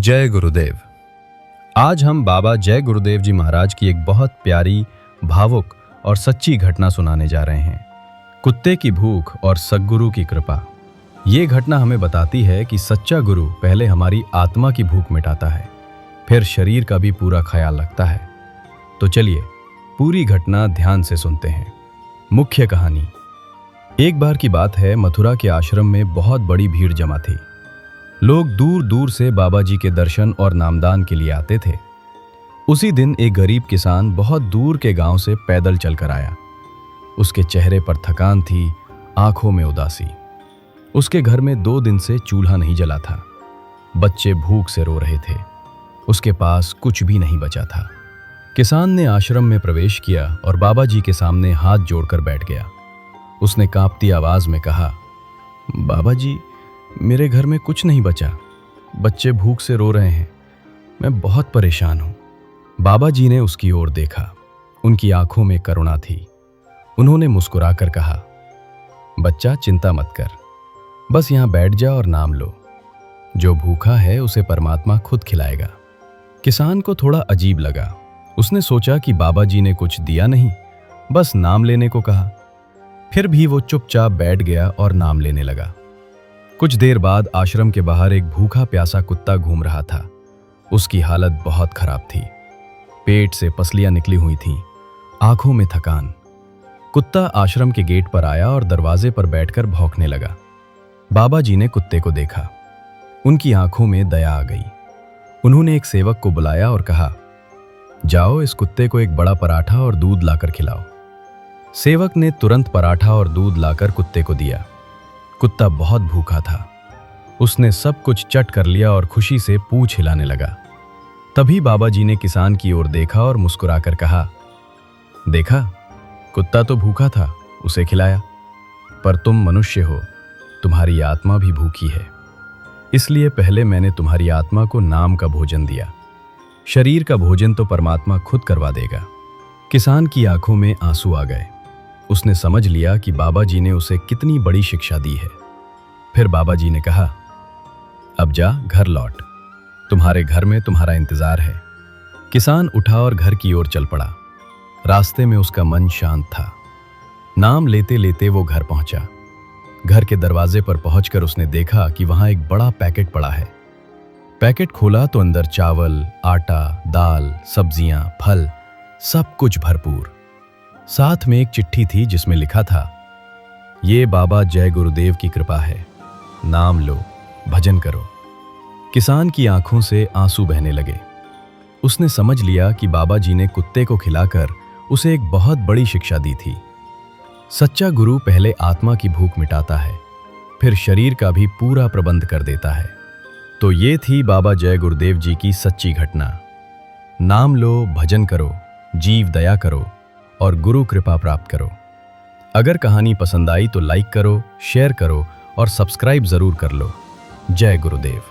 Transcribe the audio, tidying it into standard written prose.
जय गुरुदेव। आज हम बाबा जय गुरुदेव जी महाराज की एक बहुत प्यारी, भावुक और सच्ची घटना सुनाने जा रहे हैं। कुत्ते की भूख और सद्गुरु की कृपा। ये घटना हमें बताती है कि सच्चा गुरु पहले हमारी आत्मा की भूख मिटाता है, फिर शरीर का भी पूरा ख्याल रखता है। तो चलिए पूरी घटना ध्यान से सुनते हैं। मुख्य कहानी। एक बार की बात है, मथुरा के आश्रम में बहुत बड़ी भीड़ जमा थी। लोग दूर दूर से बाबा जी के दर्शन और नामदान के लिए आते थे। उसी दिन एक गरीब किसान बहुत दूर के गांव से पैदल चलकर आया। उसके चेहरे पर थकान थी, आंखों में उदासी। उसके घर में 2 दिन से चूल्हा नहीं जला था। बच्चे भूख से रो रहे थे। उसके पास कुछ भी नहीं बचा था। किसान ने आश्रम में प्रवेश किया और बाबा जी के सामने हाथ जोड़कर बैठ गया। उसने कांपती आवाज में कहा, बाबा जी, मेरे घर में कुछ नहीं बचा। बच्चे भूख से रो रहे हैं। मैं बहुत परेशान हूं। बाबा जी ने उसकी ओर देखा। उनकी आंखों में करुणा थी। उन्होंने मुस्कुराकर कहा, बच्चा, चिंता मत कर, बस यहां बैठ जा और नाम लो। जो भूखा है उसे परमात्मा खुद खिलाएगा। किसान को थोड़ा अजीब लगा। उसने सोचा कि बाबा जी ने कुछ दिया नहीं, बस नाम लेने को कहा। फिर भी वो चुपचाप बैठ गया और नाम लेने लगा। कुछ देर बाद आश्रम के बाहर एक भूखा प्यासा कुत्ता घूम रहा था। उसकी हालत बहुत खराब थी। पेट से पसलियां निकली हुई थीं, आंखों में थकान। कुत्ता आश्रम के गेट पर आया और दरवाजे पर बैठकर भौंकने लगा। बाबा जी ने कुत्ते को देखा। उनकी आंखों में दया आ गई। उन्होंने एक सेवक को बुलाया और कहा, जाओ, इस कुत्ते को एक बड़ा पराठा और दूध लाकर खिलाओ। सेवक ने तुरंत पराठा और दूध लाकर कुत्ते को दिया। कुत्ता बहुत भूखा था। उसने सब कुछ चट कर लिया और खुशी से पूंछ हिलाने लगा। तभी बाबा जी ने किसान की ओर देखा और मुस्कुराकर कहा, देखा, कुत्ता तो भूखा था, उसे खिलाया, पर तुम मनुष्य हो, तुम्हारी आत्मा भी भूखी है। इसलिए पहले मैंने तुम्हारी आत्मा को नाम का भोजन दिया। शरीर का भोजन तो परमात्मा खुद करवा देगा। किसान की आंखों में आंसू आ गए। उसने समझ लिया कि बाबा जी ने उसे कितनी बड़ी शिक्षा दी है। फिर बाबा जी ने कहा, अब जा, घर लौट, तुम्हारे घर में तुम्हारा इंतजार है। किसान उठा और घर की ओर चल पड़ा। रास्ते में उसका मन शांत था। नाम लेते लेते वो घर पहुंचा। घर के दरवाजे पर पहुंचकर उसने देखा कि वहां एक बड़ा पैकेट पड़ा है। पैकेट खोला तो अंदर चावल, आटा, दाल, सब्जियां, फल, सब कुछ भरपूर। साथ में एक चिट्ठी थी जिसमें लिखा था, ये बाबा जय गुरुदेव की कृपा है, नाम लो, भजन करो। किसान की आंखों से आंसू बहने लगे। उसने समझ लिया कि बाबा जी ने कुत्ते को खिलाकर उसे एक बहुत बड़ी शिक्षा दी थी। सच्चा गुरु पहले आत्मा की भूख मिटाता है, फिर शरीर का भी पूरा प्रबंध कर देता है। तो ये थी बाबा जय गुरुदेव जी की सच्ची घटना। नाम लो, भजन करो, जीव दया करो और गुरु कृपा प्राप्त करो। अगर कहानी पसंद आई तो लाइक करो, शेयर करो और सब्सक्राइब जरूर कर लो। जय गुरुदेव।